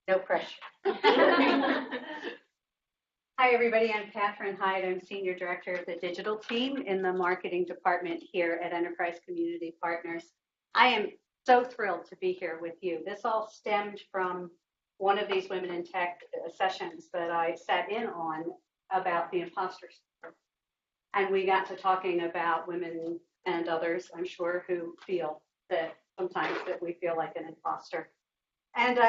No pressure. Hi, everybody. I'm Catherine Hyde. I'm Senior Director of the Digital Team in the Marketing Department here at Enterprise Community Partners. I am so thrilled to be here with you. This all stemmed from one of these Women in Tech sessions that I sat in on about the imposter syndrome. And we got to talking about women and others, I'm sure, who feel that sometimes that we feel like an imposter. And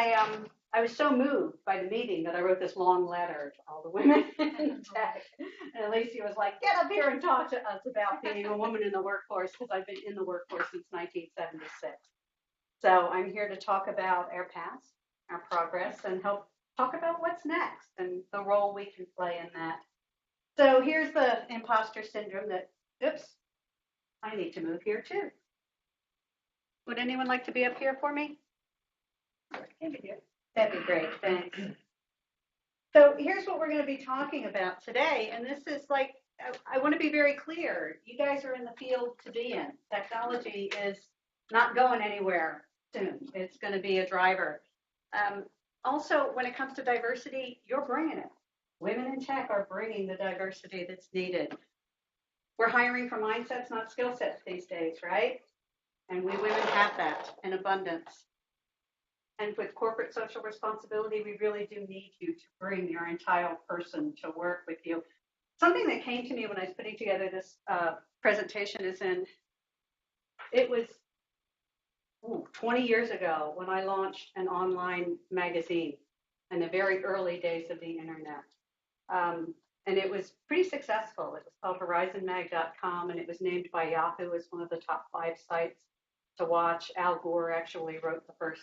I was so moved by the meeting that I wrote this long letter to all the women in tech. And Alicia was like, get up here and talk to us about being a woman in the workforce, because I've been in the workforce since 1976. So I'm here to talk about our past, our progress, and help talk about what's next and the role we can play in that. So here's the imposter syndrome that, oops, I need to move here too. Would anyone like to be up here for me? That'd be great, thanks. So here's what we're going to be talking about today, and this is like, I want to be very clear. You guys are in the field to be in. Technology is not going anywhere soon. It's going to be a driver. Also, when it comes to diversity, you're bringing it. Women in tech are bringing the diversity that's needed. We're hiring for mindsets, not skill sets these days, right? And we women have that in abundance. And with corporate social responsibility, we really do need you to bring your entire person to work with you. Something that came to me when I was putting together this presentation is it was 20 years ago when I launched an online magazine in the very early days of the internet. And it was pretty successful. It was called horizonmag.com, and it was named by Yahoo as one of the top 5 sites to watch. Al Gore actually wrote the first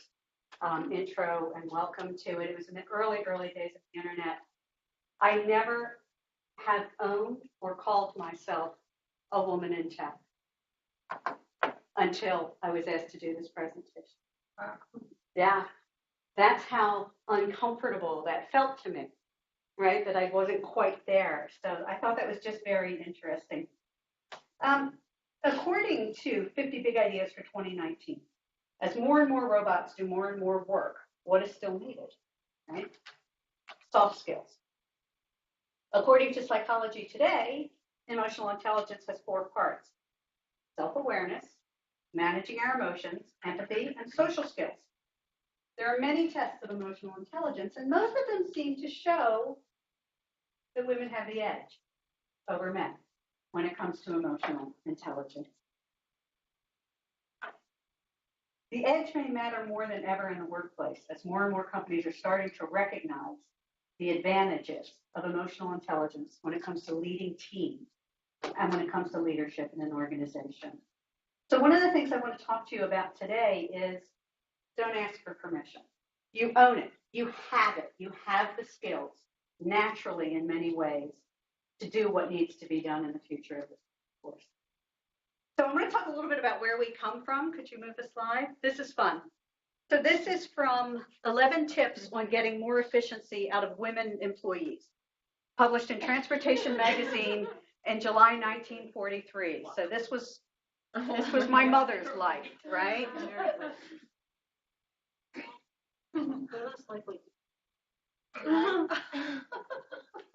intro and welcome to it. It was in the early days of the internet. I never have owned or called myself a woman in tech until I was asked to do this presentation. Yeah, that's how uncomfortable that felt to me, right? That I wasn't quite there. So I thought that was just very interesting. According to 50 Big Ideas for 2019, as more and more robots do more and more work, what is still needed, right? Soft skills. According to Psychology Today, emotional intelligence has 4 parts: self-awareness, managing our emotions, empathy, and social skills. There are many tests of emotional intelligence, and most of them seem to show that women have the edge over men when it comes to emotional intelligence. The edge may matter more than ever in the workplace as more and more companies are starting to recognize the advantages of emotional intelligence when it comes to leading teams and when it comes to leadership in an organization. So one of the things I want to talk to you about today is don't ask for permission. You own it. You have it. You have the skills naturally in many ways to do what needs to be done in the future of this course. So I'm going to talk a little bit about where we come from. Could you move the slide? This is fun. So this is from 11 tips on getting more efficiency out of women employees, published in Transportation Magazine in July 1943. So this was my mother's life, right?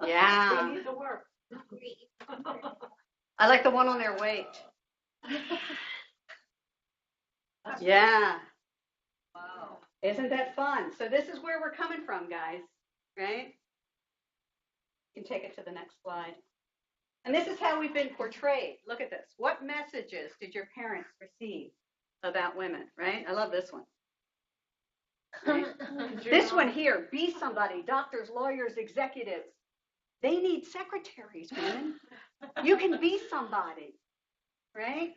Yeah. They need to work. I like the one on their weight. Yeah. Wow. Isn't that fun? So this is where we're coming from, guys, right? You can take it to the next slide. And this is how we've been portrayed. Look at this. What messages did your parents receive about women, right? I love this one. Right? This one here, be somebody, doctors, lawyers, executives. They need secretaries, women. You can be somebody, right?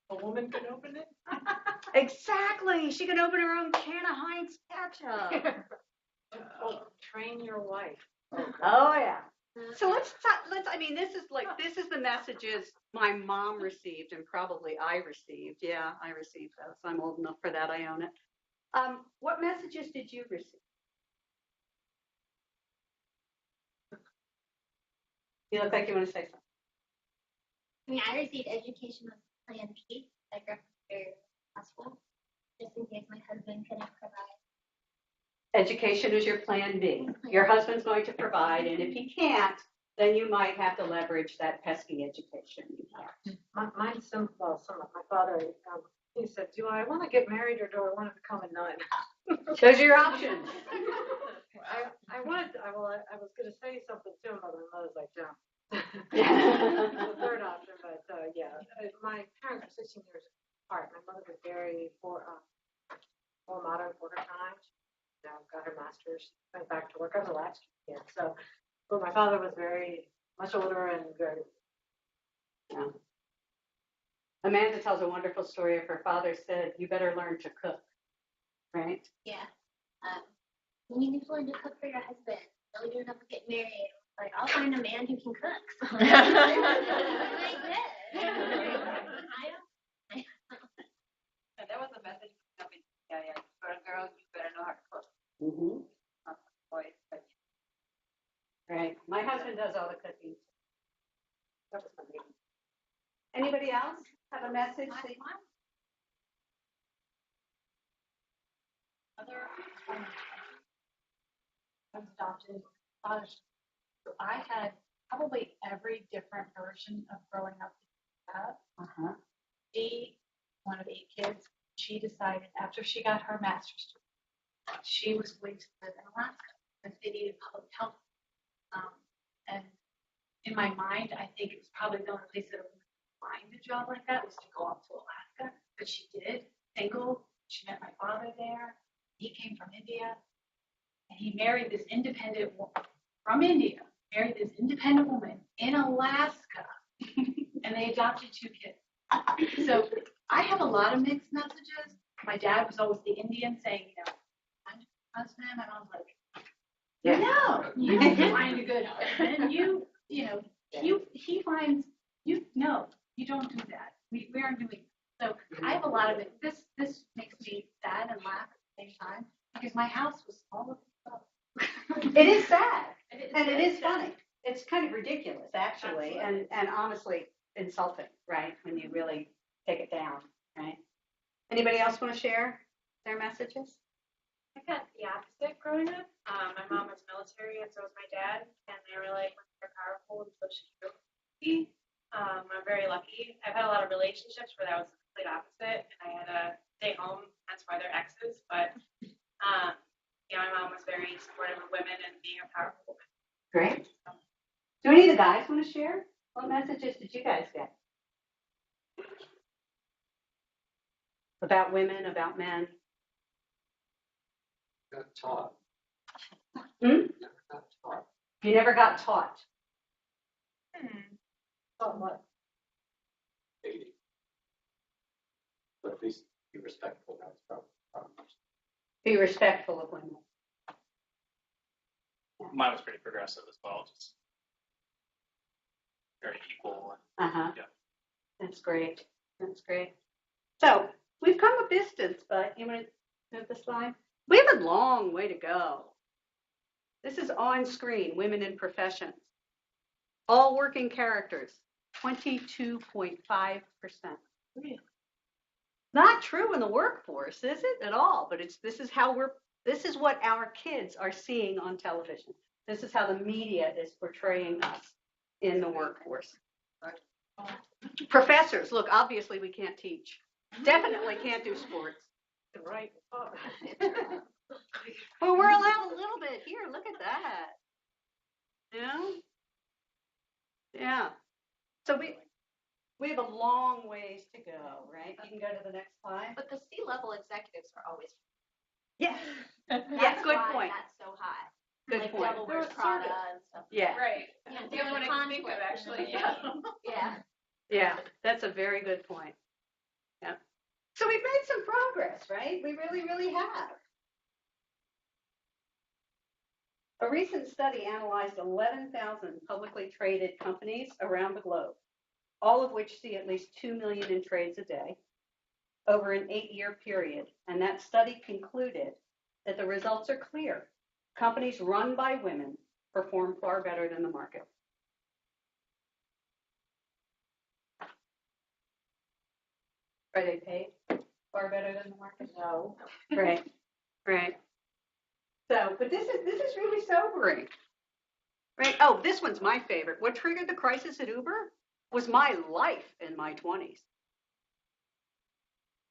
A woman can open it? Exactly. She can open her own can of Heinz ketchup. Oh, train your wife. Oh yeah. So let's I mean, this is the messages my mom received and probably I received. Yeah, I received those. I'm old enough for that. I own it. What messages did you receive? You look like you want to say something. I mean, I received education on Plan B, like very possible, just in case my husband couldn't provide Education is your plan B. Your husband's going to provide, and if he can't, then you might have to leverage that pesky education you have. Mine's simple. My father, he said, do I want to get married or do I want to become a nun? Those are your options. I was going to say something to him, but my mother's like, no. The third option, but yeah, my parents were 16 years apart. My mother was very more modern for her time. She got her master's, went back to work. I was a latchkey kid, so. But my father was very much older and very. Yeah. Amanda tells a wonderful story of her father said, "You better learn to cook," right? Yeah. You need to learn to cook for your husband. Really do enough to get married. Like, I'll find a man who can cook. So. I did. That was a message from yeah. For a girl, you better know how to cook. Mm-hmm. Not for boys, but. Right. My husband does all the cooking. That was funny. Anybody else have a message? Other I was adopted. So I had probably every different version of growing up that you have. Uh-huh. She, one of 8 kids, she decided after she got her master's degree, she was going to live in Alaska because they needed public health. And in my mind, I think it was probably the only place that a woman could find a job like that was to go up to Alaska. But she did, single. She met my father there. He came from India. And he married this independent woman from India, married this independent woman in Alaska. And they adopted 2 kids. So I have a lot of mixed messages. My dad was always the Indian saying, I'm your husband. And I was like, no, you find a good husband. He finds you. No, you don't do that. We aren't doing that. So I have a lot of it. This makes me sad and laugh at the same time because my house was all of stuff. It is sad, and it is funny. It's kind of ridiculous, actually, and honestly insulting, right? When you really take it down, right? Anybody else want to share their messages? I got the opposite growing up. My mom was military, and so was my dad, and they were like, they're powerful, and so she grew up with me. I'm very lucky. I've had a lot of relationships where that was the complete opposite, and I had to stay home. That's why they're exes. But my mom was very supportive of women and being a powerful woman. Great. Do any of the guys want to share? What messages did you guys get? About women, about men? Got taught. Hmm? Never got taught. You never got taught. Taught what? Dating. But at least be respectful. That's probably. Be respectful of women. Mine was pretty progressive as well, just very equal. Uh-huh. Yeah. That's great. That's great. So we've come a distance, but you want to move the slide? We have a long way to go. This is on screen, women in professions. All working characters, 22.5%. Not true in the workforce, is it at all? But this is what our kids are seeing on television. This is how the media is portraying us in the workforce. Professors, look, obviously we can't teach. Definitely can't do sports. Right. But we're allowed a little bit here. Look at that. Yeah. So we have a long ways to go, right? You can go to the next slide. But the C-level executives are always. Yes. That's Good why point. That's so high. Good like point. Devil Wears Prada and stuff. Yeah. Right. Yeah, The only one I can think of, actually. Yeah. Yeah. Yeah, that's a very good point. Yeah. So we've made some progress, right? We really, really have. A recent study analyzed 11,000 publicly traded companies around the globe, all of which see at least 2 million in trades a day over an 8-year period. And that study concluded that the results are clear. Companies run by women perform far better than the market. Are they paid far better than the market? No. Right, right. So, but this is really sobering, right? Oh, this one's my favorite. What triggered the crisis at Uber was my life in my 20s,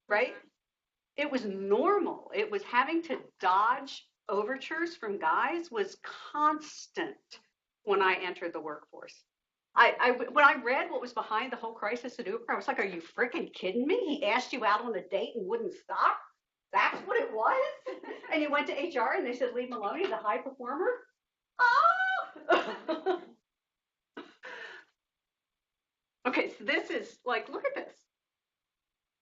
right? It was normal. It was having to dodge overtures from guys was constant when I entered the workforce. When I read what was behind the whole crisis at Uber, I was like, are you freaking kidding me? He asked you out on a date and wouldn't stop? That's what it was? And you went to HR and they said, leave him alone, he's a high performer? Oh! Okay, so this is like, look at this.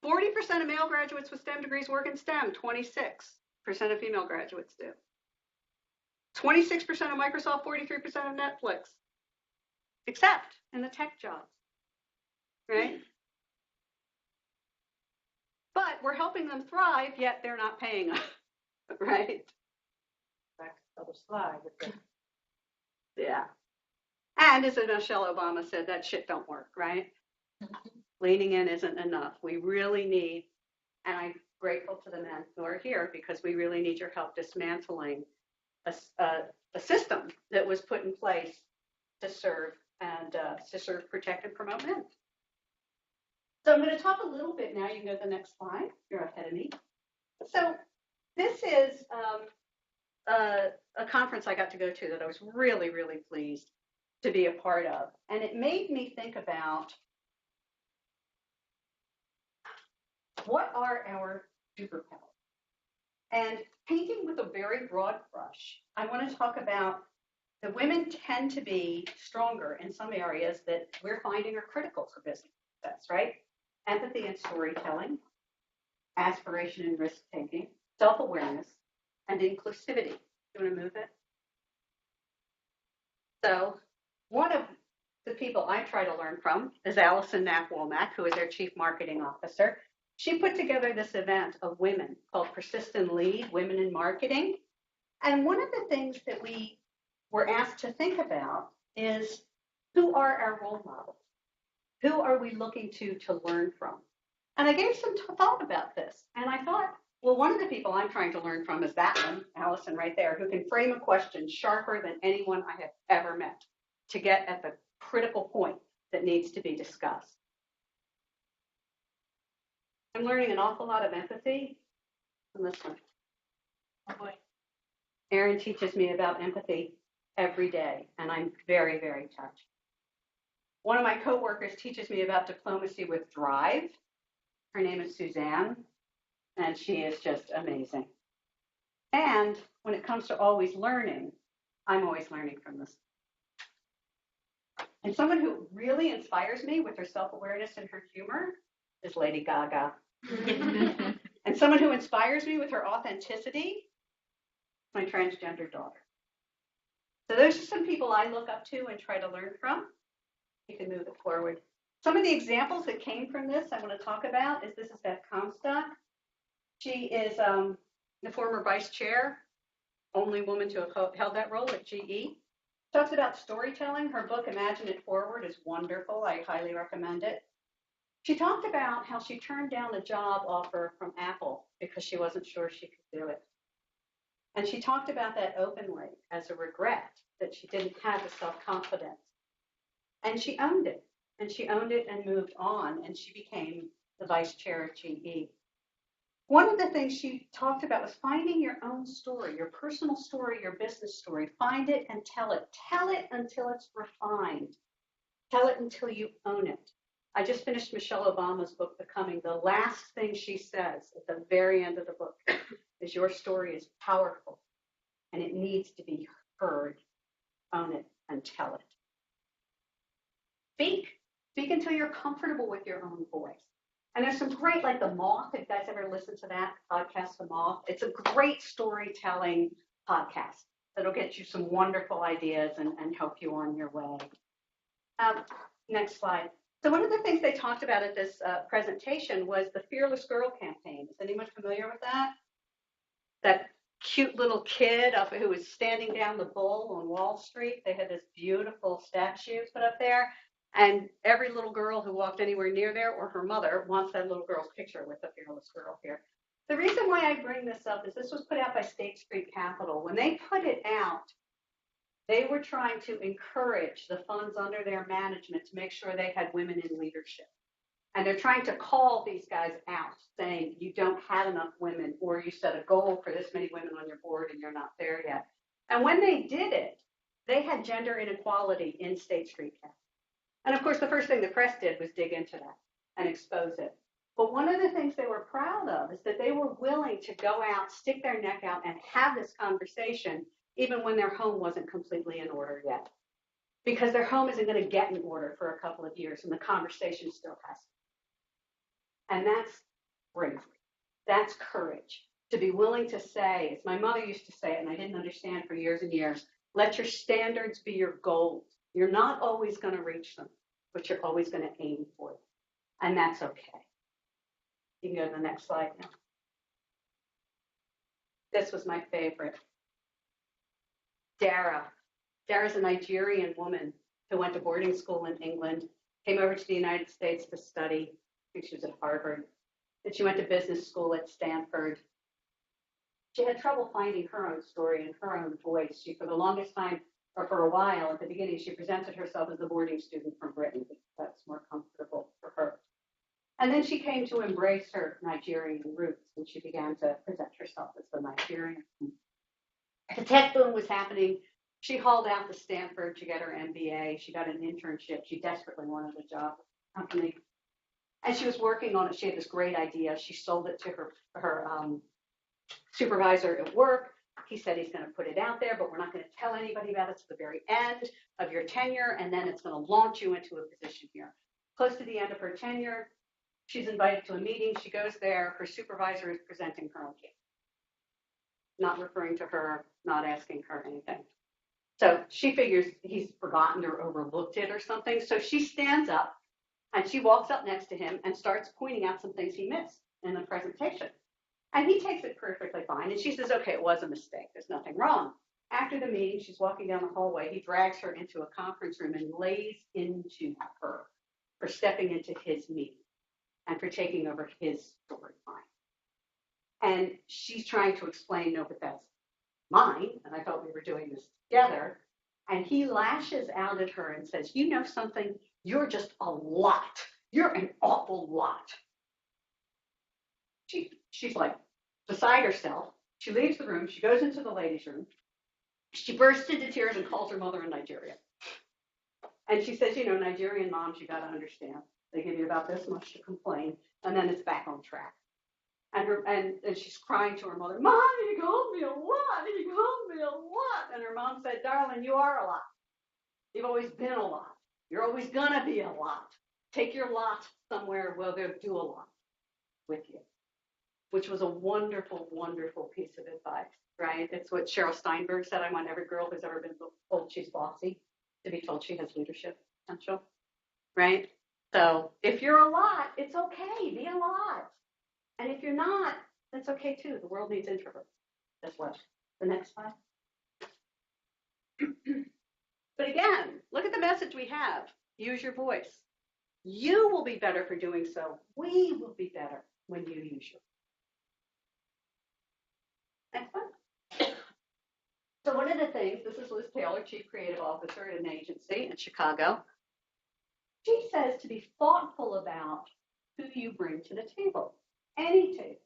40% of male graduates with STEM degrees work in STEM, 26% of female graduates do. 26% of Microsoft, 43% of Netflix, except in the tech jobs, right? But we're helping them thrive, yet they're not paying us, right? Back to the other slide. Yeah. And as Michelle Obama said, that shit don't work, right? Leaning in isn't enough. We really need, and I'm grateful to the men who are here because we really need your help dismantling a system that was put in place to serve and protect and promote men. So I'm going to talk a little bit now. You can go to the next slide. You're ahead of me. So this is a conference I got to go to that I was really, really pleased to be a part of. And it made me think about what are our superpowers? And painting with a very broad brush, I want to talk about the women tend to be stronger in some areas that we're finding are critical for business success, right? Empathy and storytelling, aspiration and risk-taking, self-awareness, and inclusivity. You want to move it? So one of the people I try to learn from is Allison Knapp-Womack, who is our Chief Marketing Officer. She put together this event of women called Persistent Lead, Women in Marketing. And one of the things that we were asked to think about is who are our role models? Who are we looking to learn from? And I gave some thought about this. And I thought, well, one of the people I'm trying to learn from is that one, Allison right there, who can frame a question sharper than anyone I have ever met to get at the critical point that needs to be discussed. I'm learning an awful lot of empathy from this one. Oh boy. Erin teaches me about empathy every day, and I'm very, very touched. One of my coworkers teaches me about diplomacy with drive. Her name is Suzanne, and she is just amazing. And when it comes to always learning, I'm always learning from this. And someone who really inspires me with her self-awareness and her humor is Lady Gaga. And someone who inspires me with her authenticity, my transgender daughter. So those are some people I look up to and try to learn from. You can move it forward. Some of the examples that came from this I want to talk about is this is Beth Comstock. She is the former vice chair, only woman to have held that role at GE. Talks about storytelling. Her book, Imagine It Forward, is wonderful. I highly recommend it. She talked about how she turned down a job offer from Apple because she wasn't sure she could do it. And she talked about that openly as a regret that she didn't have the self-confidence. And she owned it. And she owned it and moved on. And she became the vice chair of GE. One of the things she talked about was finding your own story, your personal story, your business story. Find it and tell it. Tell it until it's refined. Tell it until you own it. I just finished Michelle Obama's book, Becoming. The last thing she says at the very end of the book is your story is powerful and it needs to be heard. Own it and tell it. Speak. Speak until you're comfortable with your own voice. And there's some great, like The Moth, if you guys ever listen to that podcast, The Moth, it's a great storytelling podcast that'll get you some wonderful ideas and help you on your way. Next slide. So one of the things they talked about at this presentation was the Fearless Girl campaign. Is anyone familiar with that? That cute little kid who was standing down the bull on Wall Street. They had this beautiful statue put up there. And every little girl who walked anywhere near there or her mother wants that little girl's picture with the Fearless Girl here. The reason why I bring this up is this was put out by State Street Capital. When they put it out, they were trying to encourage the funds under their management to make sure they had women in leadership. And they're trying to call these guys out, saying you don't have enough women, or you set a goal for this many women on your board and you're not there yet. And when they did it, they had gender inequality in State Street Capital. And of course, the first thing the press did was dig into that and expose it. But one of the things they were proud of is that they were willing to go out, stick their neck out, and have this conversation, even when their home wasn't completely in order yet. Because their home isn't going to get in order for a couple of years, and the conversation still has to. And that's bravery. That's courage. To be willing to say, as my mother used to say it, and I didn't understand for years and years, let your standards be your goals. You're not always going to reach them, but you're always going to aim for them. And that's okay. You can go to the next slide now. This was my favorite. Dara. Dara's a Nigerian woman who went to boarding school in England, came over to the United States to study. I think she was at Harvard. Then she went to business school at Stanford. She had trouble finding her own story and her own voice. She, for the longest time, or for a while, at the beginning, she presented herself as a boarding student from Britain because that's more comfortable for her. And then she came to embrace her Nigerian roots, and she began to present herself as the Nigerian. The tech boom was happening. She hauled out to Stanford to get her MBA. She got an internship. She desperately wanted a job with the company. And she was working on it. She had this great idea. She sold it to her supervisor at work. He said he's going to put it out there, but we're not going to tell anybody about it to the very end of your tenure, and then it's going to launch you into a position here. Close to the end of her tenure, she's invited to a meeting. She goes there. Her supervisor is presenting her own case, not referring to her, not asking her anything. So she figures he's forgotten or overlooked it or something. So she stands up and she walks up next to him and starts pointing out some things he missed in the presentation. And he takes it perfectly fine. And she says, okay, it was a mistake. There's nothing wrong. After the meeting, she's walking down the hallway. He drags her into a conference room and lays into her for stepping into his meeting and for taking over his storyline. And she's trying to explain, no, but that's mine. And I thought we were doing this together. And he lashes out at her and says, you know something? You're just a lot. You're an awful lot. She's like beside herself. She leaves the room. She goes into the ladies' room. She bursts into tears and calls her mother in Nigeria. And she says, you know, Nigerian moms, you got to understand. They give you about this much to complain, and then it's back on track. And she's crying to her mother, Mom, you called me a lot. You called me a lot. And her mom said, darling, you are a lot. You've always been a lot. You're always going to be a lot. Take your lot somewhere where they'll do a lot with you, which was a wonderful, wonderful piece of advice, right? It's what Sheryl Steinberg said. I want every girl who's ever been told she's bossy to be told she has leadership potential, right? So if you're a lot, it's okay. Be a lot. And if you're not, that's okay too. The world needs introverts as well. The next slide. But again, look at the message we have. Use your voice. You will be better for doing so. We will be better when you use your voice. Next one. So one of the things, this is Liz Taylor, Chief Creative Officer at an agency in Chicago. She says to be thoughtful about who you bring to the table. Any table,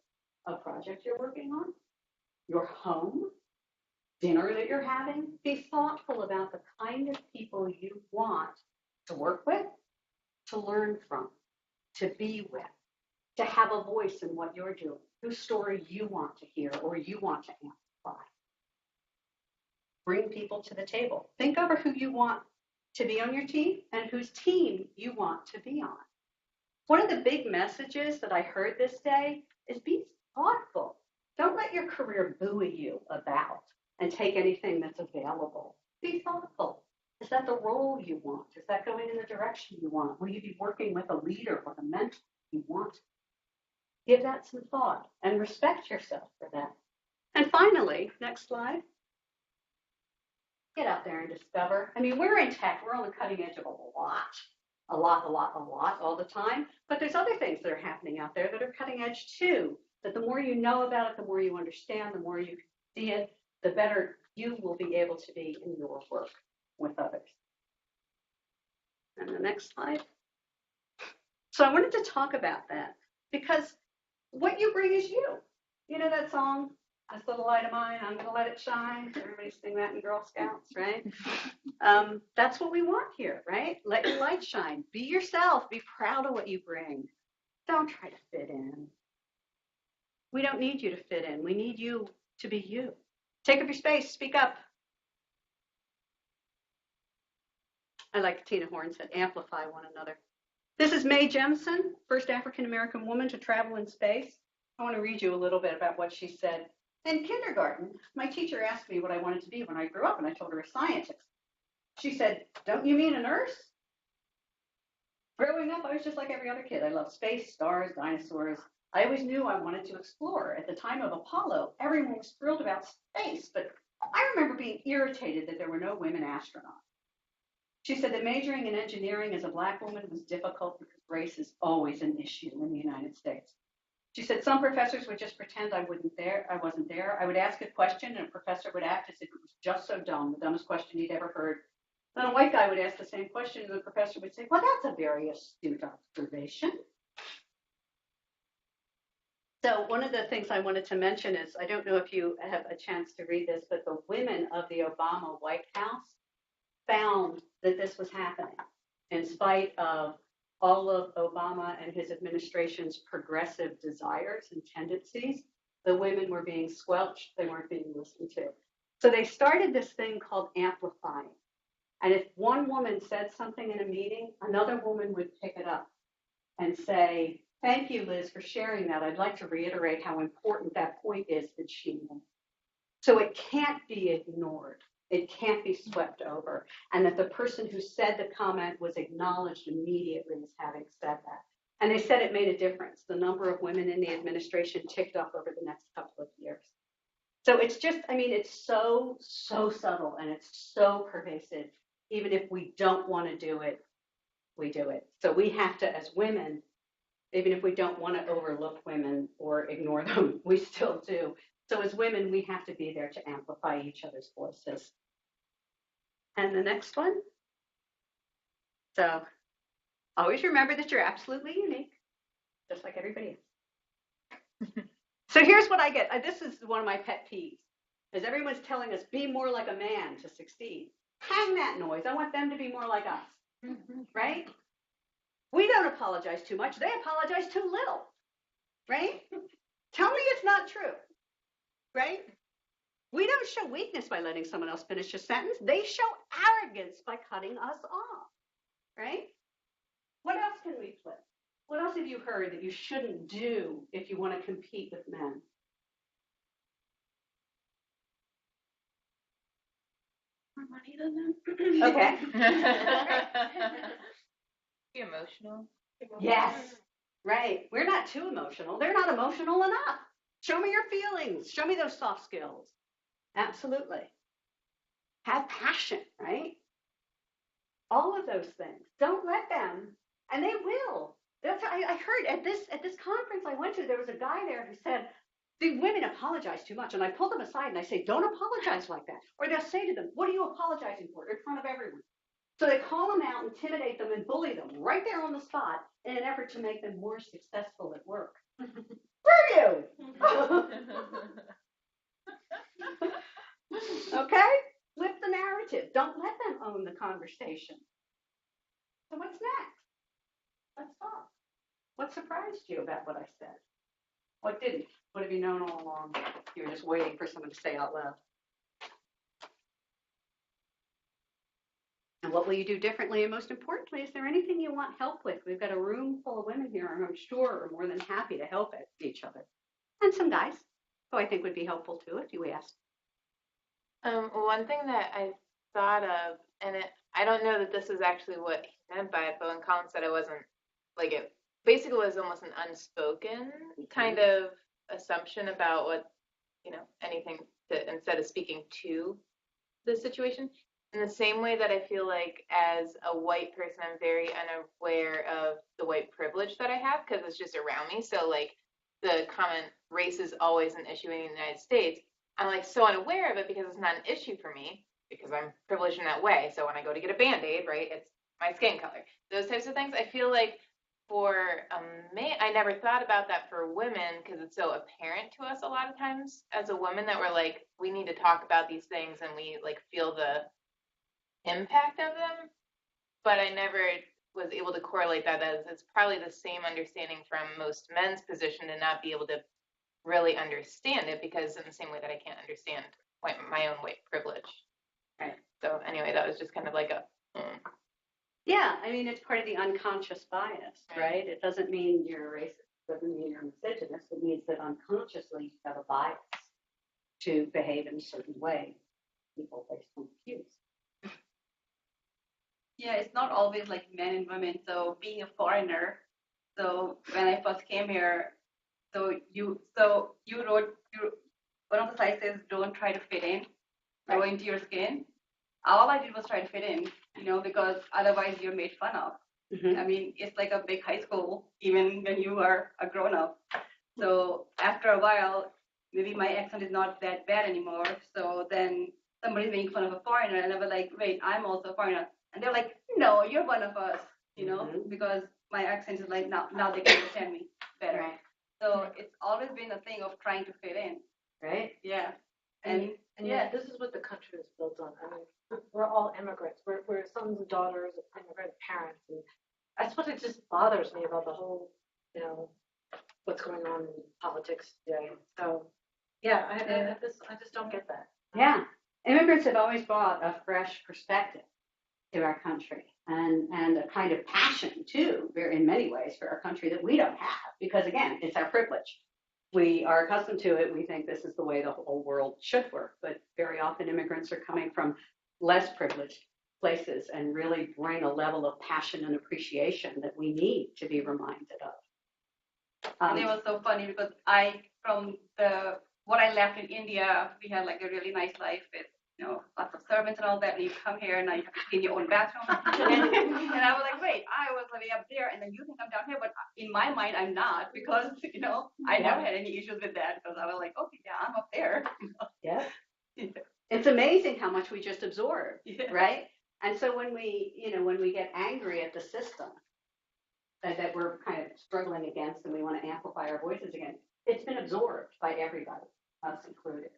a project you're working on, your home, dinner that you're having. Be thoughtful about the kind of people you want to work with, to learn from, to be with, to have a voice in what you're doing, whose story you want to hear or you want to amplify. Bring people to the table. Think over who you want to be on your team and whose team you want to be on. One of the big messages that I heard this day is be thoughtful. Don't let your career buoy you about and take anything that's available. Be thoughtful. Is that the role you want? Is that going in the direction you want? Will you be working with a leader or a mentor you want? Give that some thought and respect yourself for that. And finally, next slide. Get out there and discover. I mean, we're in tech. We're on the cutting edge of a lot all the time. But there's other things that are happening out there that are cutting edge too. That the more you know about it, the more you understand, the more you see it, the better you will be able to be in your work with others. And the next slide. So I wanted to talk about that because what you bring is you. You know that song, "This little light of mine, I'm going to let it shine." Everybody sing that in Girl Scouts, right? That's what we want here, right? Let your light shine. Be yourself. Be proud of what you bring. Don't try to fit in. We don't need you to fit in. We need you to be you. Take up your space. Speak up. I like Tina Horn said, amplify one another. This is Mae Jemison, first African-American woman to travel in space. I want to read you a little bit about what she said. In kindergarten, my teacher asked me what I wanted to be when I grew up, and I told her a scientist. She said, "Don't you mean a nurse?" Growing up, I was just like every other kid. I loved space, stars, dinosaurs. I always knew I wanted to explore. At the time of Apollo, everyone was thrilled about space, but I remember being irritated that there were no women astronauts. She said that majoring in engineering as a Black woman was difficult because race is always an issue in the United States. She said some professors would just pretend I wasn't there. I would ask a question, and a professor would act as if it was just so dumb, the dumbest question he'd ever heard. Then a white guy would ask the same question, and the professor would say, "Well, that's a very astute observation." So one of the things I wanted to mention is, I don't know if you have a chance to read this, but the women of the Obama White House found that this was happening in spite of all of Obama and his administration's progressive desires and tendencies. The women were being squelched. They weren't being listened to. So they started this thing called amplifying. And if one woman said something in a meeting, another woman would pick it up and say, "Thank you, Liz, for sharing that. I'd like to reiterate how important that point is that she made." So it can't be ignored. It can't be swept over. And that the person who said the comment was acknowledged immediately as having said that. And they said it made a difference. The number of women in the administration ticked up over the next couple of years. So it's just, I mean, it's so subtle and it's so pervasive. Even if we don't want to do it, we do it. So we have to, as women, even if we don't want to overlook women or ignore them, we still do. So as women, we have to be there to amplify each other's voices. And the next one. So always remember that you're absolutely unique, just like everybody else. So here's what I get. This is one of my pet peeves, is everyone's telling us, be more like a man to succeed. Hang that noise. I want them to be more like us, right? We don't apologize too much. They apologize too little, right? Tell me it's not true, right? We don't show weakness by letting someone else finish a sentence. They show arrogance by cutting us off, right? What else can we flip? What else have you heard that you shouldn't do if you want to compete with men? More money than them. Okay. Be emotional. Yes, right. We're not too emotional. They're not emotional enough. Show me your feelings. Show me those soft skills. Absolutely. Have passion, right? All of those things. Don't let them, and they will. That's I heard at this conference I went to, there was a guy there who said, "The women apologize too much." And I pulled them aside and I say, "Don't apologize like that." Or they'll say to them, "What are you apologizing for?" in front of everyone. So they call them out, intimidate them, and bully them right there on the spot in an effort to make them more successful at work. Were you? Okay? Flip the narrative. Don't let them own the conversation. So what's next? Let's talk. What surprised you about what I said? What didn't? What have you known all along? You were just waiting for someone to say out loud. And what will you do differently? And most importantly, is there anything you want help with? We've got a room full of women here, and I'm sure are more than happy to help each other. And some guys, who I think would be helpful too, if you asked. One thing that I thought of, and I don't know that this is actually what he meant by it, but when Colin said it wasn't, like, it basically was almost an unspoken kind of assumption about what, anything to, instead of speaking to the situation. In the same way that I feel like as a white person, I'm very unaware of the white privilege that I have because it's just around me. So, like, the comment, race is always an issue in the United States, I'm like so unaware of it because it's not an issue for me because I'm privileged in that way. So when I go to get a Band-Aid, right, it's my skin color. Those types of things. I feel like for a man, I never thought about that for women because it's so apparent to us a lot of times as a woman that we're like, we need to talk about these things and we like feel the impact of them. But I never was able to correlate that as it's probably the same understanding from most men's position to not be able to really understand it because in the same way that I can't understand my own white privilege. Right. So anyway, that was just kind of like a. Yeah, I mean, it's part of the unconscious bias, right? It doesn't mean you're a racist. It doesn't mean you're a misogynist. It means that unconsciously you have a bias to behave in a certain way. People based on cues. Yeah, it's not always like men and women. So being a foreigner, so when I first came here, you wrote one of the slides says don't try to fit in, grow into your skin. All I did was try to fit in, because otherwise you're made fun of. Mm-hmm. I mean, it's like a big high school, even when you are a grown up. So after a while, maybe my accent is not that bad anymore. So then somebody's making fun of a foreigner, and I was like, wait, I'm also a foreigner. And they're like, no, you're one of us, because my accent is like, now they can understand me better. Right. So it's always been a thing of trying to fit in. Right? Yeah. And yeah, this is what the country is built on. I mean, we're all immigrants. We're sons and daughters of immigrant parents, and that's what it just bothers me about the whole, what's going on in politics today. So, yeah, I just don't get that. Yeah. Immigrants have always brought a fresh perspective to our country and a kind of passion, too, in many ways, for our country that we don't have because, again, it's our privilege. We are accustomed to it. We think this is the way the whole world should work. But very often immigrants are coming from less privileged places and really bring a level of passion and appreciation that we need to be reminded of. And it was so funny because what I left in India, we had like a really nice life with, lots of servants and all that. And you come here and now you have to clean your own bathroom. and I was like, wait, I was living up there and then you think I'm down here. But in my mind, I'm not because, I never had any issues with that because I was like, okay, yeah, I'm up there. Yeah. It's amazing how much we just absorb, Yeah. right? And so when we get angry at the system that we're kind of struggling against and we want to amplify our voices again, it's been absorbed by everybody, us included.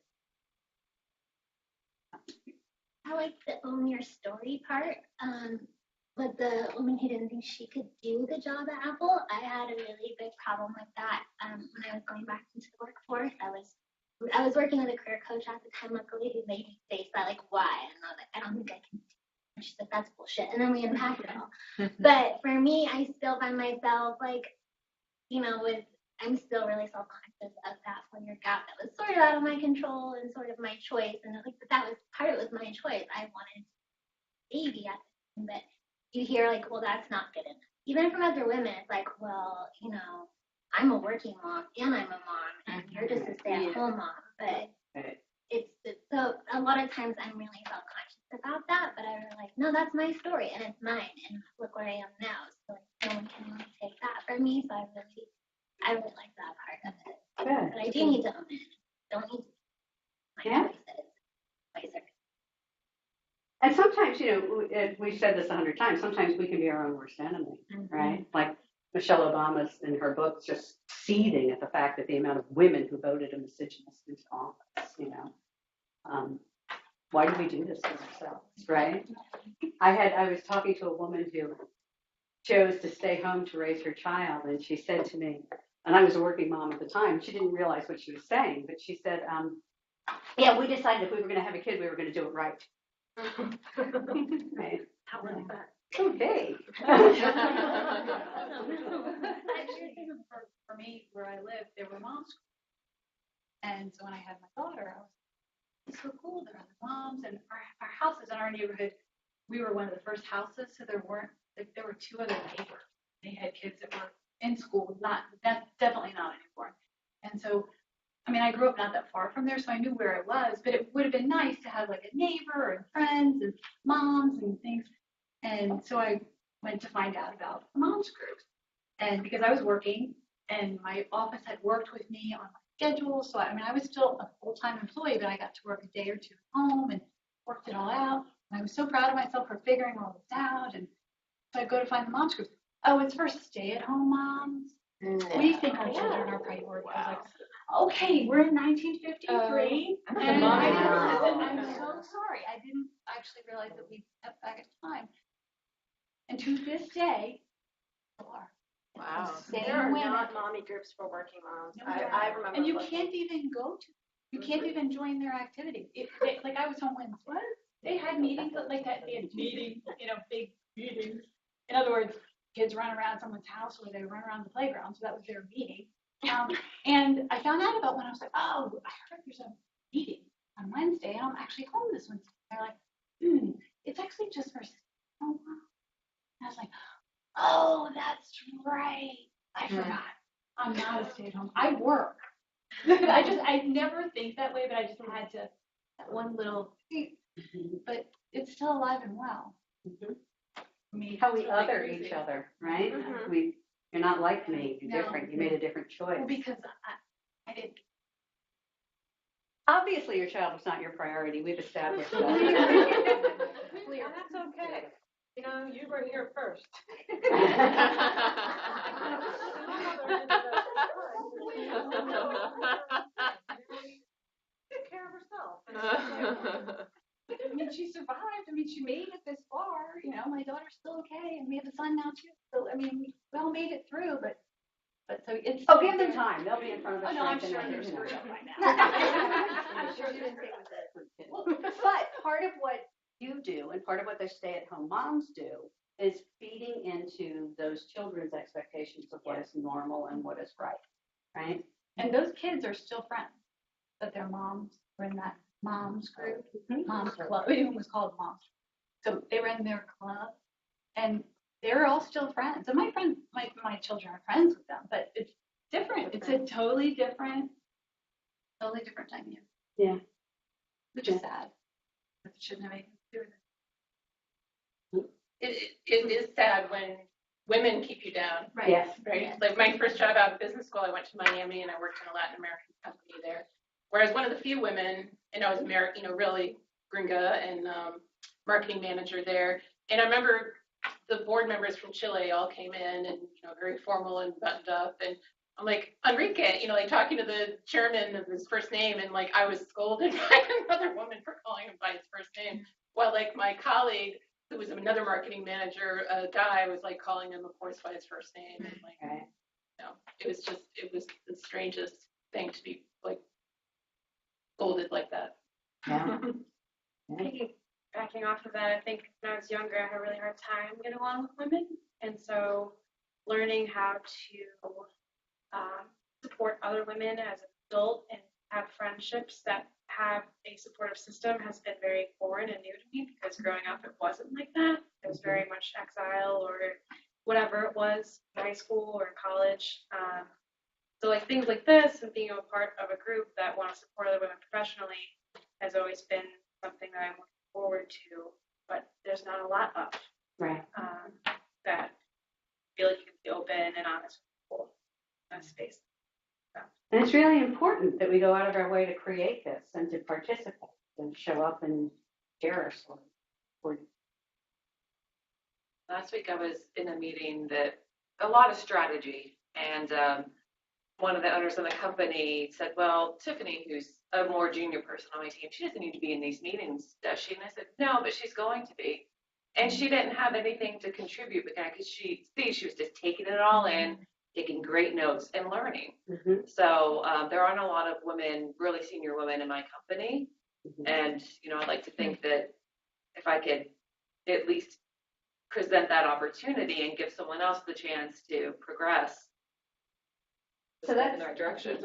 I like the own your story part. But the woman who didn't think she could do the job at Apple, I had a really big problem with that. When I was going back into the workforce, I was working with a career coach at the time, luckily, who made me face that, like, why? And I was like, I don't think I can. And she's like, that's bullshit. And then we unpacked it all. But for me, I still find myself, like, I'm still really self-conscious of that one-year gap that was sort of out of my control and sort of my choice. And like, but that was part of it was my choice. I wanted a baby at the time, but you hear like, well, that's not good enough. Even from other women, it's like, well, I'm a working mom and I'm a mom, and you're just a stay-at-home mom. But it's so a lot of times I'm really self-conscious about that. But I'm really like, no, that's my story and it's mine, and look where I am now. So like, no one can really take that from me. So I really like that part of it. Good. But I do need to own it. Don't need to my choices. Wiser. And sometimes, we've said this 100 times, sometimes we can be our own worst enemy, right? Like Michelle Obama's in her book just seething at the fact that the amount of women who voted a misogynist into office, why do we do this to ourselves, right? I was talking to a woman who chose to stay home to raise her child, and she said to me, and I was a working mom at the time, she didn't realize what she was saying, but she said, yeah, we decided if we were going to have a kid, we were going to do it right. Right. How like that? So vague. For me, where I live, there were moms. And so when I had my daughter, I was like, it's so cool. There are the moms, and our houses in our neighborhood, we were one of the first houses, so there were 2 other neighbors. They had kids that were in school, definitely not anymore. And so, I grew up not that far from there, so I knew where I was, but it would have been nice to have like a neighbor and friends and moms and things. And so I went to find out about the moms groups. And because I was working, and my office had worked with me on my schedule. So I mean, I was still a full-time employee, but I got to work a day or two at home and worked it all out. And I was so proud of myself for figuring all this out. And so I go to find the moms group. Oh, it's for stay-at-home moms. No. We think our children are priority. I was like, okay, we're in 1953, and I'm so sorry. I didn't actually realize that we kept back at time. And to this day, still are. Wow. Same There are women. not mommy groups for working moms. No, I remember. And you looking. can't even go to. You can't even join their activities. Like I was on Wednesday. What? They had meetings like that. They had meetings, big meetings. In other words, kids run around someone's house or they run around the playground. So that was their meeting. And I found out about one. I was like, oh, I heard there's a meeting on Wednesday, and I'm actually home this Wednesday. They're like, it's actually just for. Oh, wow. And I was like, oh, that's right. I forgot. I'm not a stay-at-home. I work. I never think that way, but I just had to, that one little, but it's still alive and well. I mean, How we it's really other crazy. each other, right? Mhm. You're not like me. You're No. different. You made a different choice. Well, because I didn't. Obviously, your child was not your priority. We've established that. And that's okay. You were here first. Took care of herself. I mean, she survived. I mean, she made it this far. My daughter's still okay, and we have a son now too. So I mean, we all made it through, but so it's. Oh, give them time. They'll be in front of the Oh no, I'm shrink sure and they're everything. screwed up by now. I'm sure you didn't take it. But part of what you do and part of what the stay-at-home moms do is feeding into those children's expectations of what is normal and what is right? And those kids are still friends, but their moms were in that moms group, moms club. It even was called moms. So they were in their club, and they were all still friends. And my children are friends with them, but it's different. It's a totally different dynamic. Yeah. Which is sad. But it shouldn't have anything to do with it. It is sad when women keep you down, Right. Yes. right? Yeah. Like my first job out of business school, I went to Miami and I worked in a Latin American company there. Whereas one of the few women, and I was really gringa and marketing manager there. And I remember the board members from Chile all came in and very formal and buttoned up. And I'm like, Enrique, like talking to the chairman of his first name, and like I was scolded by another woman for calling him by his first name, while like my colleague, who was another marketing manager, a guy, was like calling him, of course, by his first name. And like, Right. it was the strangest thing to be like scolded like that. Yeah. Backing off of that, I think when I was younger, I had a really hard time getting along with women. And so learning how to support other women as an adult and have friendships that have a supportive system has been very foreign and new to me, because growing up it wasn't like that. It was very much exile or whatever it was, in high school or in college. So like things like this and being a part of a group that want to support other women professionally has always been something that I'm looking forward to, but there's not a lot of Right. that I feel like you can be open and honest with people in that space. And it's really important that we go out of our way to create this and to participate and show up and share our story. Last week I was in a meeting that a lot of strategy, and one of the owners of the company said, well, Tiffany, who's a more junior person on my team, she doesn't need to be in these meetings, does she? And I said, no, but she's going to be. And she didn't have anything to contribute with that, because she was just taking it all in, taking great notes and learning. Mm-hmm. So there aren't a lot of women, really senior women in my company. Mm-hmm. And, I'd like to think that if I could at least present that opportunity and give someone else the chance to progress So that's in our direction.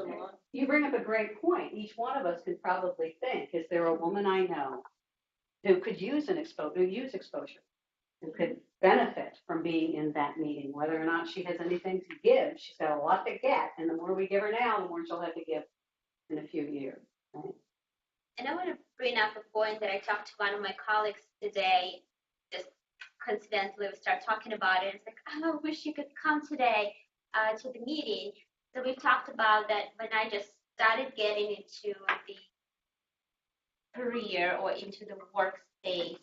You bring up a great point. Each one of us could probably think, is there a woman I know who could use exposure, who could benefit from being in that meeting, whether or not she has anything to give? She's got a lot to get, and the more we give her now, the more she'll have to give in a few years. Right? And I want to bring up a point that I talked to one of my colleagues today. Just coincidentally, we started talking about it. It's like, oh, I wish you could come today to the meeting. So we talked about that when I just started getting into the career or into the workspace,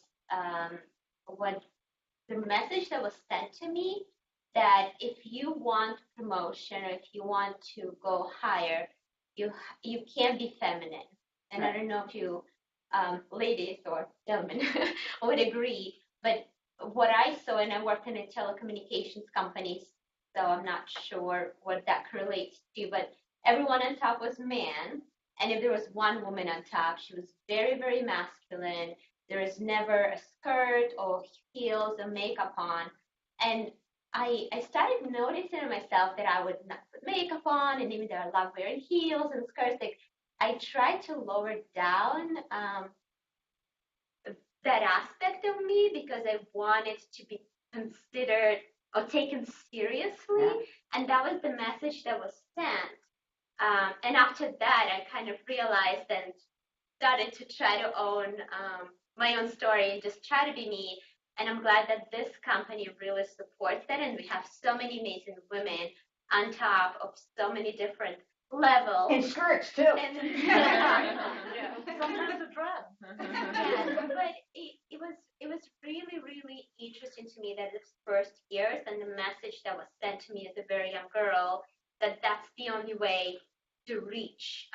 what the message that was sent to me that if you want promotion or if you want to go higher, you can't be feminine. And I don't know if you ladies or gentlemen would agree, but what I saw, and I worked in a telecommunications company, so I'm not sure what that correlates to, but everyone on top was man, and if there was one woman on top, she was very, very masculine. There was never a skirt or heels or makeup on, and I started noticing in myself that I would not put makeup on, and even though I love wearing heels and skirts, like I tried to lower down that aspect of me because I wanted to be considered or taken seriously, and that was the message that was sent. And after that, I kind of realized and started to try to own my own story and just try to be me. And I'm glad that this company really supports that, and we have so many amazing women on top of so many different levels. In skirts too. And, Sometimes a dress. but it was really, really interesting to me that this first years and the message that was sent to me as a very young girl that that's the only way to reach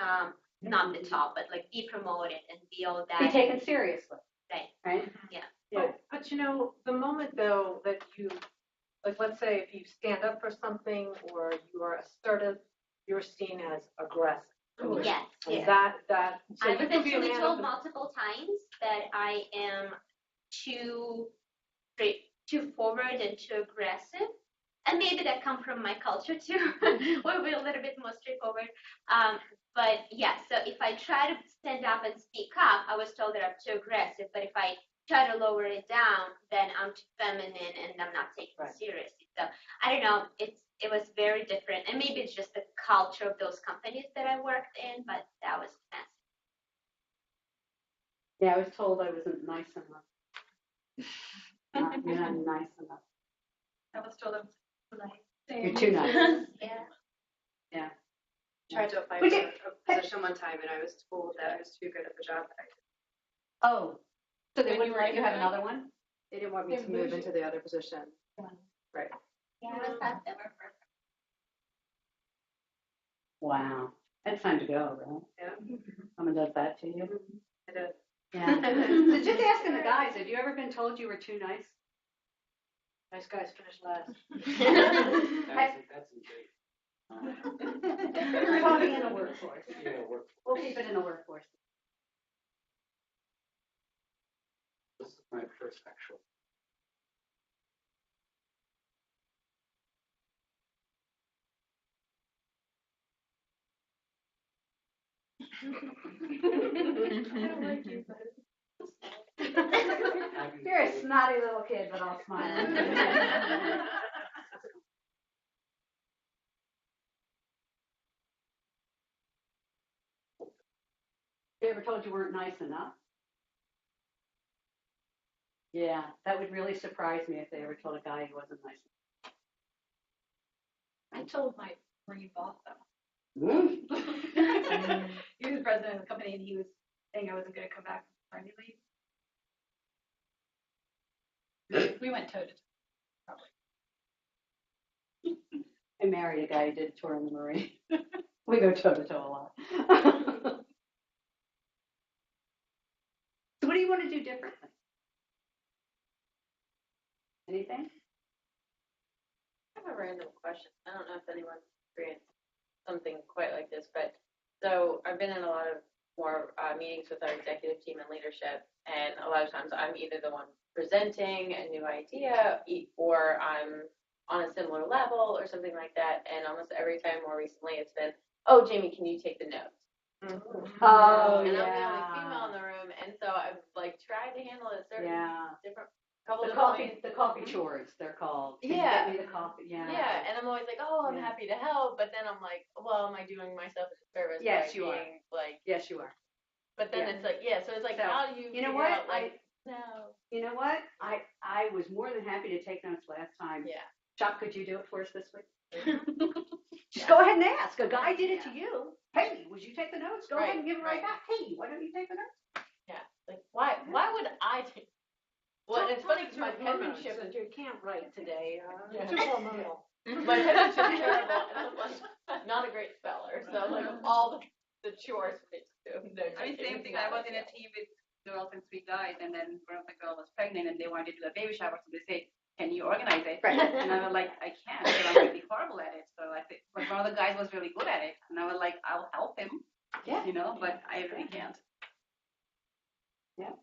not the top, but like be promoted and be all that. Be taken seriously. Right. Yeah. But you know, the moment though that you, like, let's say if you stand up for something or you are assertive, you're seen as aggressive. Yes. And that. So I you was can be a actually man told of the- multiple times that I am too forward and too aggressive. And maybe that comes from my culture too, where we're a little bit more straightforward. But yeah, so if I try to stand up and speak up, I was told that I'm too aggressive. But if I try to lower it down, then I'm too feminine and I'm not taken seriously. So I don't know. It was very different, and maybe it's just the culture of those companies that I worked in. But that was fantastic. Yeah, I was told I wasn't nice enough. You're not nice enough. I was told I'm too nice. You're too nice. Yeah. Tried to apply Would for you- a position one time, and I was told that I was too good at the job that I did. Oh, so they When wouldn't you were let you have interviewing? another one? They didn't want me to move into the other position. Right. Yeah, I thought they were perfect. Wow, that's time to go, right? Yeah, Someone does that to you? I did. Yeah. So just asking the guys, have you ever been told you were too nice? Nice guys finish last. That's We're talking in the workforce. work. We'll keep it in the workforce. This is my first actual. You're a snotty little kid, but I'll smile. They ever told you weren't nice enough? Yeah, that would really surprise me if they ever told a guy he wasn't nice I told my Marine boss though. enough. He was president of the company, and he was saying I wasn't going to come back from maternity leave. We went toe to toe. I married a guy who did a tour in the Marine. We go toe to toe a lot. So what do you want to do differently? Anything? I have a random question. I don't know if anyone's experienced something quite like this, but so I've been in a lot of more meetings with our executive team and leadership, and a lot of times I'm either the one presenting a new idea or I'm on a similar level or something like that, and almost every time more recently it's been, oh, Jamie, can you take the notes? Oh, and yeah. I'm the only female in the room, and so I've like tried to handle it certain different couple The different coffee, ways. the coffee chores, they're called. Can you Yeah. get me the coffee? Yeah. Yeah, and I'm always like, oh, I'm Yeah. happy to help, but then I'm like, well, am I doing myself a service? Yes, by you are. being, Like, Yes, you are. but then Yeah. it's like, yeah, so it's like, So, how do you? you know figure what? Out, like, no. You know what? I was more than happy to take notes last time. Yeah. Chuck, could you do it for us this week? Just go ahead and ask. A guy did it to you. Hey, would you take the notes? Go ahead and give it right back. Hey, why don't you take the notes? Yeah, like why would I take? Well, it's funny because my penmanship Penmanship, you can't write today. Yeah. Too hormonal. My penmanship's terrible, and I'm like not a great speller. So like all the chores for me to do. I mean, same thing. I was in a team with girls and 3 guys, and then one of the girls was pregnant, and they wanted to do a baby shower, so they said, "Can you organize it?" Right. And I was like, "I can't, because I'm really horrible at it." So I think, but one of the guys was really good at it, and I was like, "I'll help him." Yeah. You know, but I really can't. Yeah.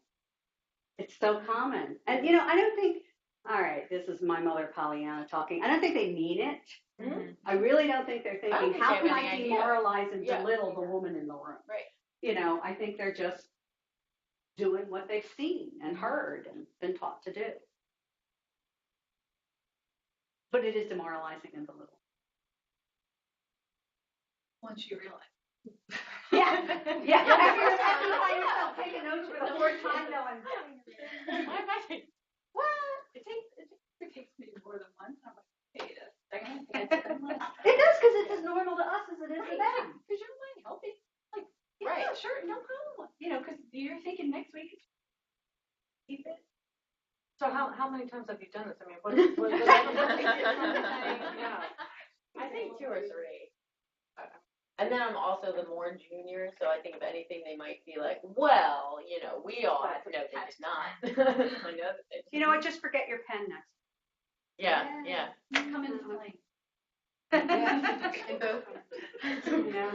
It's so common. And, you know, I don't think, all right, this is my mother Pollyanna talking. I don't think they mean it. Mm-hmm. I really don't think they're I don't thinking, think how they can have I any idea. demoralize and Yeah. belittle the woman in the room? Right. You know, I think they're just doing what they've seen and heard and been taught to do. But it is demoralizing and belittling. Once you realize. Yeah. Yeah. After you find yourself taking notes for the fourth time, no one. Why am I taking? What? It takes me more than once. I'm like, hey, a second. Because It does, because it's as normal to us as it is to them. your mind healthy. Like, yeah, Right. sure, no problem. You know, because you're thinking next week. Keep it. So how many times have you done this? I mean, what yeah. I think 2 or 3. And then I'm also the more junior, so I think if anything, they might be like, well, you know, we all have to know they did not. I know that they did. You know what? Just forget your pen next. Yeah. Come in late. In both. You know?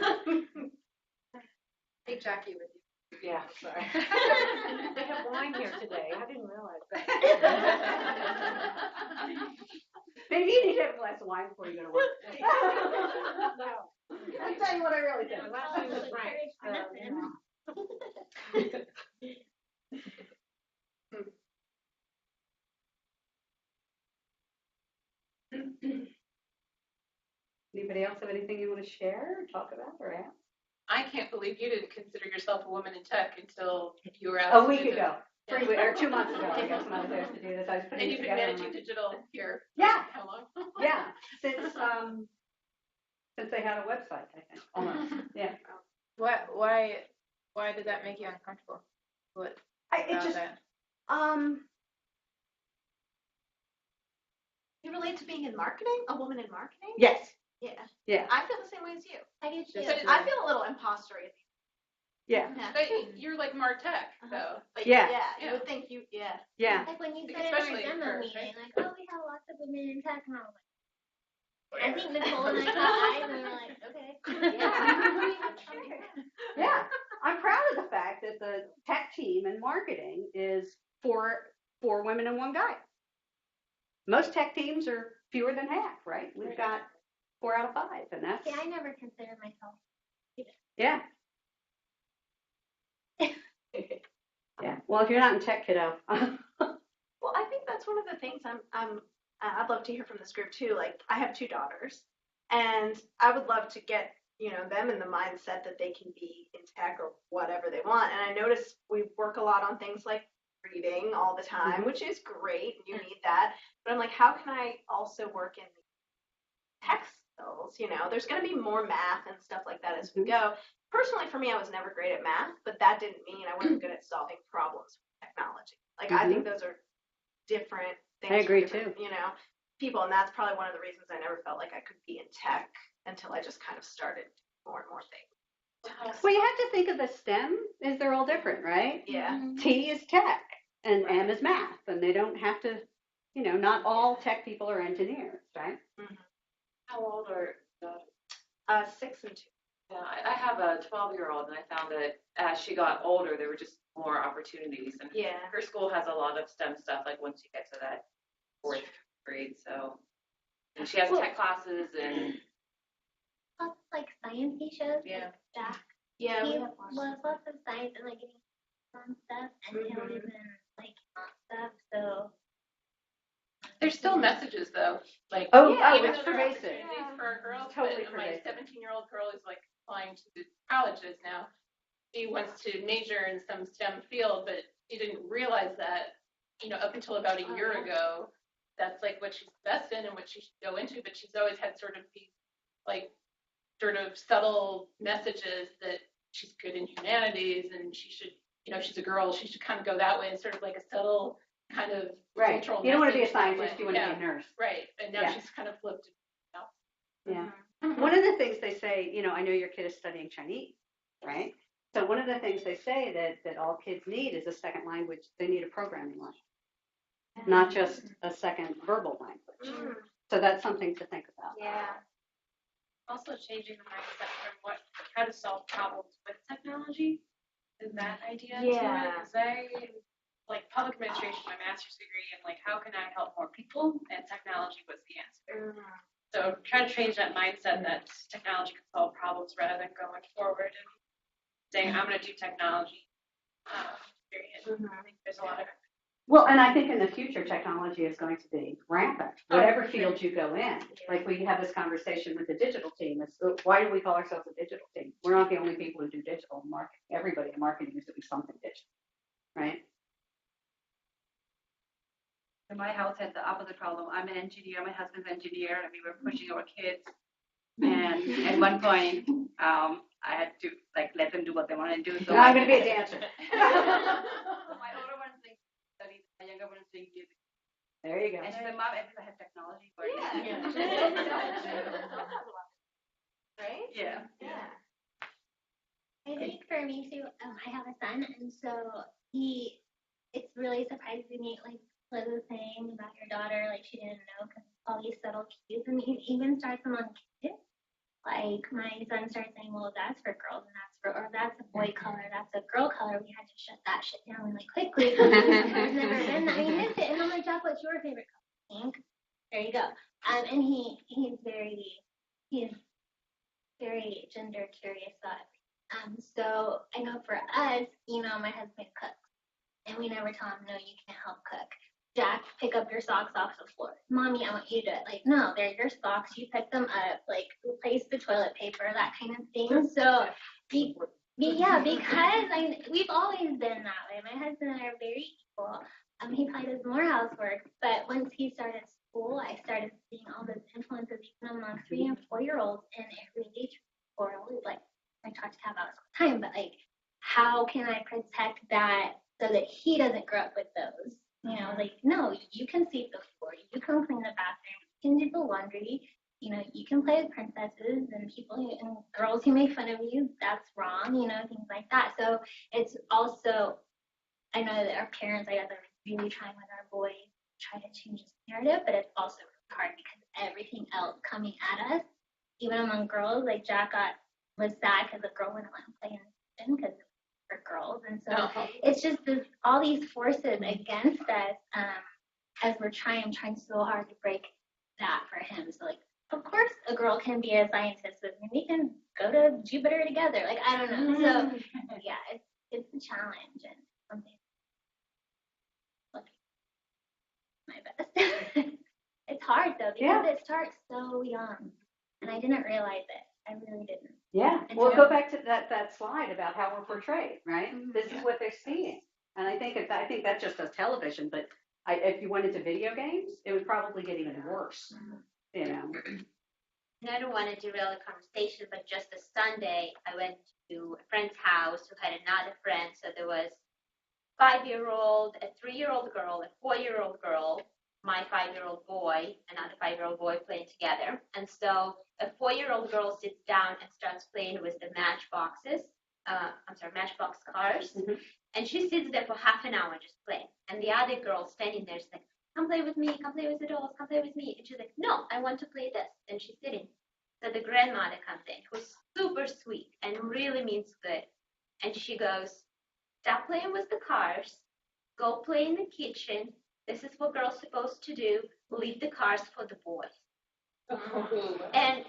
Take Jackie with you. Yeah, sorry. They have wine here today. I didn't realize that. Maybe you need to have a glass of wine before you go to work. No. I'll tell you what I really think. The last name is Frank. For nothing. Anybody else have anything you want to share, or talk about, or ask? I can't believe you didn't consider yourself a woman in tech until you were asked. A to week do ago, this. 3 weeks, or 2 months ago, I guess, when I was asked to do this. I was putting And it you've been together. managing digital here. Yeah. How long? Yeah, since they had a website, I think, almost. Yeah. Why did that make you uncomfortable? What It about just, that? You relate to being in marketing? A woman in marketing? yes, Yeah. yeah, I feel the same way as you. I do too. But I feel a little impostery. yeah, But you're like MarTech, though. Like, Yeah. You would think you, yeah. Like when you said in Especially our demo first, meeting, right? like, oh, we have lots of women in tech, and I was like, I think Nicole and I got eyes, and we were like, okay. Yeah, I'm proud of the fact that the tech team and marketing is four women and 1 guy. Most tech teams are fewer than half, right? We've got 4 out of 5, and that's, See, I never considered myself. yeah. Yeah, well, if you're not in tech, kiddo. Well, I think that's one of the things I'd love to hear from this group too. Like, I have 2 daughters, and I would love to get, them in the mindset that they can be in tech or whatever they want. And I notice we work a lot on things like reading all the time, which is great. You need that. But I'm like, how can I also work in tech skills? There's going to be more math and stuff like that as we go. Personally, for me, I was never great at math, but that didn't mean I wasn't good at solving problems with technology. Like, I think those are different things. I agree, for different, too. People, and that's probably one of the reasons I never felt like I could be in tech until I just kind of started more and more things. Well, you have to think of the STEM as they're all different, right? Yeah. T is tech, and M is math, and they don't have to, not all tech people are engineers, right? How old are your daughters? 6 and 2. Yeah, I have a 12-year-old, and I found that as she got older, there were just more opportunities. And Yeah. her school has a lot of STEM stuff, like once you get to that 4th grade. So, and she has tech classes and Lots of, like, science-y shows. Yeah. Like Jack. Yeah, we He have watched loves lots of science and, like, getting fun stuff, and he'll even, like, stuff, so. There's still messages, though. Like, Oh, even it's though there are pervasive. opportunities for our girls, Totally but my pervasive. 17-year-old girl is like applying to colleges now. She wants to major in some STEM field, but she didn't realize that, up until about a year ago, that's like what she's best in and what she should go into. But she's always had sort of these like sort of subtle messages that she's good in humanities and she should, she's a girl, she should kind of go that way. It's sort of like a subtle kind of Right. cultural You don't want to be a message that scientist, way. you want to Yeah, be a nurse. right. And now Yeah. she's kind of flipped. Yeah. One of the things they say, I know your kid is studying Chinese, right? So one of the things they say that all kids need is a second language. They need a programming language, not just a second verbal language. So that's something to think about. Yeah. Also changing the mindset from how to solve problems with technology is that idea to it. Because I like public administration, my master's degree, and like how can I help more people? And technology was the answer. So try to change that mindset that technology can solve problems rather than going forward and saying I'm going to do technology. Period. I think there's a lot of. Well, and I think in the future, technology is going to be rampant, whatever field you go in. Like we have this conversation with the digital team. It's, why do we call ourselves a digital team? We're not the only people who do digital marketing. Everybody in marketing is doing something digital, right? In my house had the opposite problem. I'm an engineer, my husband's an engineer, and we were pushing our kids. And at one point, I had to let them do what they wanted to do. So I'm going to be a dancer. My older one's doing studies, my younger one is doing music. There you go. And she said, Mom, everything has technology for it. Right? Yeah. I think for me too, I have a son, and so it's really surprising me, like Liz was saying about your daughter, like she didn't know because all these subtle cues, and it even starts among kids. Like my son started saying, well, that's for girls, and that's a boy color, that's a girl color. We had to shut that shit down really quickly. There's never been that. I mean, missed it. And I'm like, Jack, what's your favorite color? Pink. There you go. And he's very gender curious about everything. So I know for us, my husband cooks, and we never tell him, no, you can't help cook. Jack, pick up your socks off the floor. Mommy, I want you to do it. Like, no, they're your socks. You pick them up. Like, replace the toilet paper, that kind of thing. So, because we've always been that way. My husband and I are very equal. He probably does more housework, but once he started school, I started seeing all those influences even among 3 and 4 year olds, and it really like I talk to Kat about this all the time, but like, how can I protect that so that he doesn't grow up with those? Like, no, you can sweep the floor, you can clean the bathroom, you can do the laundry, you can play with princesses and and girls who make fun of you, that's wrong, things like that. So it's also, I know that our parents, I guess, are really trying with our boys to try to change this narrative, but it's also hard because everything else coming at us, even among girls, like Jack was sad because a girl wouldn't let him play in the kitchen because for girls, and so it's just all these forces against us as we're trying so hard to break that for him. So like, of course a girl can be a scientist with me, we can go to Jupiter together, like I don't know. So yeah, it's a challenge and something my best. It's hard though because it starts so young, and I didn't realize it. I really didn't. Yeah. Well, go back to that slide about how we're portrayed, right? Mm-hmm. This is what they're seeing. And I think that's just a television, but if you went into video games, it would probably get even worse. And I don't want to derail the conversation, but just a Sunday, I went to a friend's house who had another friend. So there was a 5-year-old, a 3-year-old girl, a 4-year-old girl, my 5-year-old boy, another 5-year-old boy playing together. And so a 4-year-old girl sits down and starts playing with the matchbox cars. Mm-hmm. And she sits there for half an hour just playing. And the other girl standing there is like, come play with me, come play with the dolls, come play with me. And she's like, no, I want to play this. And she's sitting. So the grandmother comes in, who's super sweet and really means good. And she goes, stop playing with the cars, go play in the kitchen. This is what girls supposed to do. Leave the cars for the boys. And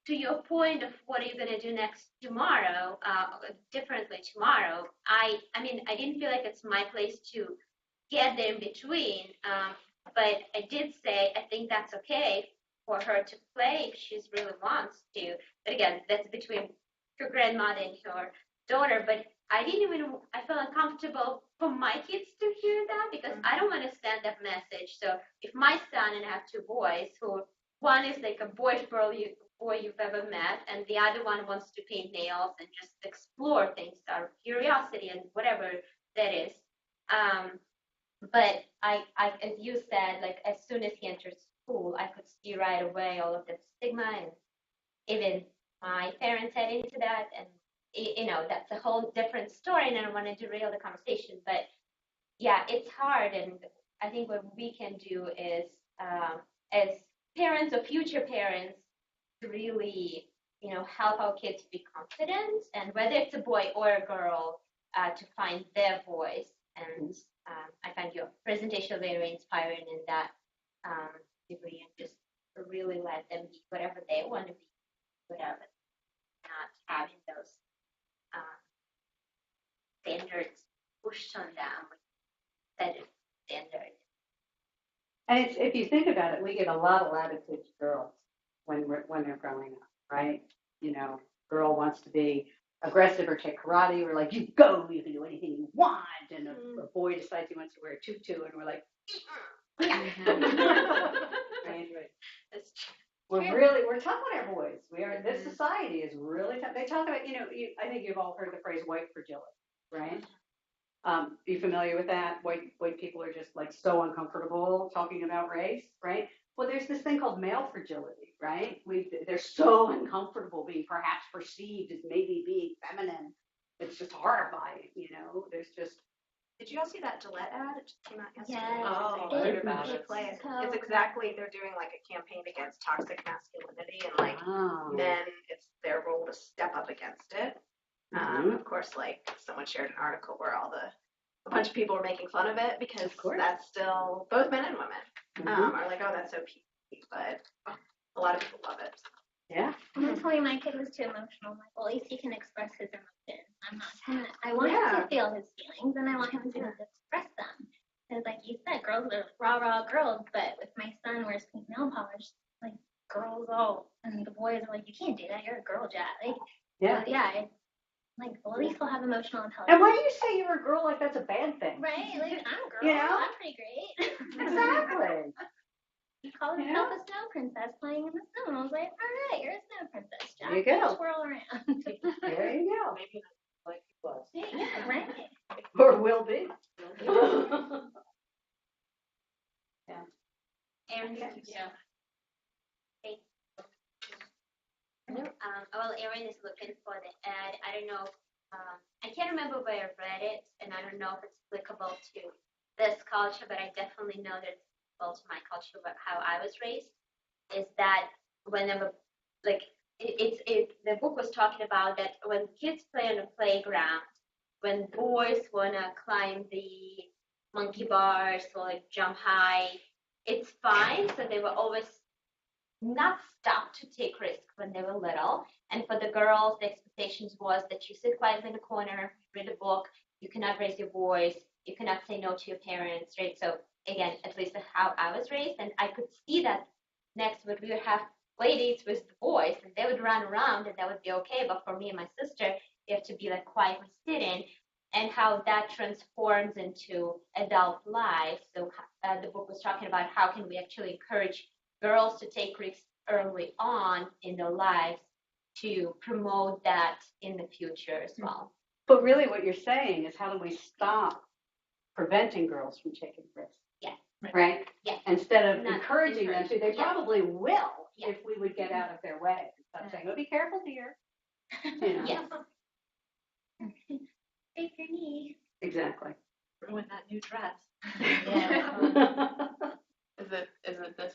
to your point of what are you going to do next tomorrow, differently tomorrow, I mean, I didn't feel like it's my place to get there in between, but I did say I think that's okay for her to play if she really wants to. But again, that's between her grandmother and her daughter. But I felt uncomfortable for my kids to hear that because I don't want to send that message. So if my son, and I have 2 boys, who one is like a boyish boy you've ever met, and the other one wants to paint nails and just explore things out of curiosity and whatever that is. But I, as you said, like as soon as he entered school, I could see right away all of the stigma, and even my parents head into that, and that's a whole different story, and I don't want to derail the conversation, but yeah, it's hard, and I think what we can do is, as parents or future parents, to really, help our kids be confident, and whether it's a boy or a girl, to find their voice. And I find your presentation very inspiring in that degree, and just really let them be whatever they want to be, whatever, not having those standards pushed on them, set standards. And if you think about it, we give a lot of latitude to girls when they're growing up, right? Girl wants to be aggressive or take karate. We're like, you go, you can do anything you want. And a boy decides he wants to wear a tutu, and we're like, we're tough on our boys. This society is really tough. They talk about, I think you've all heard the phrase white fragility, right? You familiar with that? White people are just like so uncomfortable talking about race, right? Well, there's this thing called male fragility, right? They're so uncomfortable being perhaps perceived as maybe being feminine. It's just horrifying, There's just. Did you all see that Gillette ad? It just came out yesterday. Yes. Oh, I heard about it. It's exactly, they're doing like a campaign against toxic masculinity, and like men, it's their role to step up against it. Of course, like someone shared an article where a bunch of people were making fun of it because that's still, both men and women are like, oh, that's so PC, but a lot of people love it. Yeah. I'm telling my kid was too emotional. I'm like, well, at least he can express his emotions. I want him to feel his feelings, and I want him to express them. Because like you said, girls are rah girls, but if my son wears pink nail polish, like girls and the boys are like, you can't do that, you're a girl, Jack. Like, well, at least we'll have emotional intelligence. And why do you say you're a girl like that's a bad thing? Right, like I'm a girl, I'm pretty great. Exactly. He called himself a snow princess playing in the snow, and I was like, all right, you're a snow princess, Jack. There you go. Swirl around. There you go. Maybe not like he was. Yeah, right. Or will be. Yeah. Erin, Yeah. Well, Erin is looking for the ad. I don't know. I can't remember where I read it, and I don't know if it's applicable to this culture, but I definitely know that it's applicable to my culture, about how I was raised. Is that whenever, like, the book was talking about that when kids play on the playground, when boys wanna climb the monkey bars or like jump high, it's fine. So they were always not stopped to take risks when they were little. And for the girls, the expectations was that you sit quietly in the corner, read a book, you cannot raise your voice, you cannot say no to your parents, right? So again, at least how I was raised, and I could see that next we would have play dates with the boys, and they would run around, and that would be okay. But for me and my sister, you have to be like quietly sitting, and how that transforms into adult life. So the book was talking about how can we actually encourage girls to take risks early on in their lives to promote that in the future as well. But really what you're saying is, how do we stop preventing girls from taking risks? Yes. Right? Yes. Instead of encouraging them to, they probably will if we would get out of their way and stop saying, oh, be careful, dear. Yes. Break your knee. Exactly. Ruin that new dress. Is it this?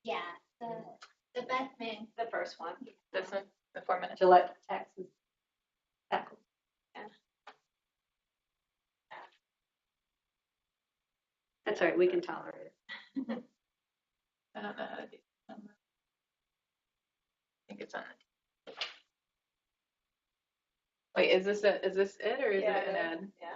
Yeah, the best man. The first one. This one? The 4 minutes? Gillette, Texas. Echo. That's all right. We can tolerate it. I don't know how to do it. I think it's on the. Wait, is this it or is it an ad? Yeah.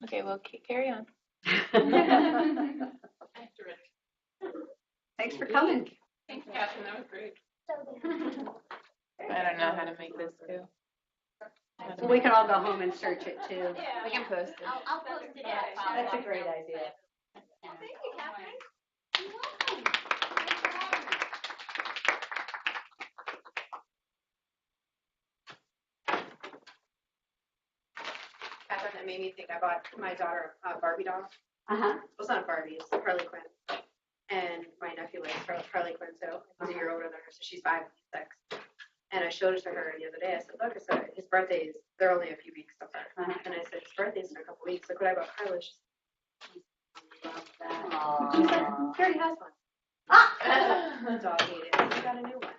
Okay, well, carry on. Thanks for coming. Thanks, Catherine. That was great. I don't know how to make this go. We can all go home and search it too. We can post it. I'll post it at That's a great idea. Thank you, Catherine. You're welcome. Thanks for having me. Catherine, that made me think I bought my daughter a Barbie doll. Uh-huh. Well, it's not a Barbie, it's a Harley Quinn. And my nephew likes Harley Quinn, so he's a year older than her, so she's 5 and he's 6. And I showed it to her the other day. I said, look, I said, his birthday's, they're only a few weeks apart. And I said, his birthday's in a couple weeks. Look what I bought Carla. She's love that. She's like, he already has one. The dog ate it. He got a new one.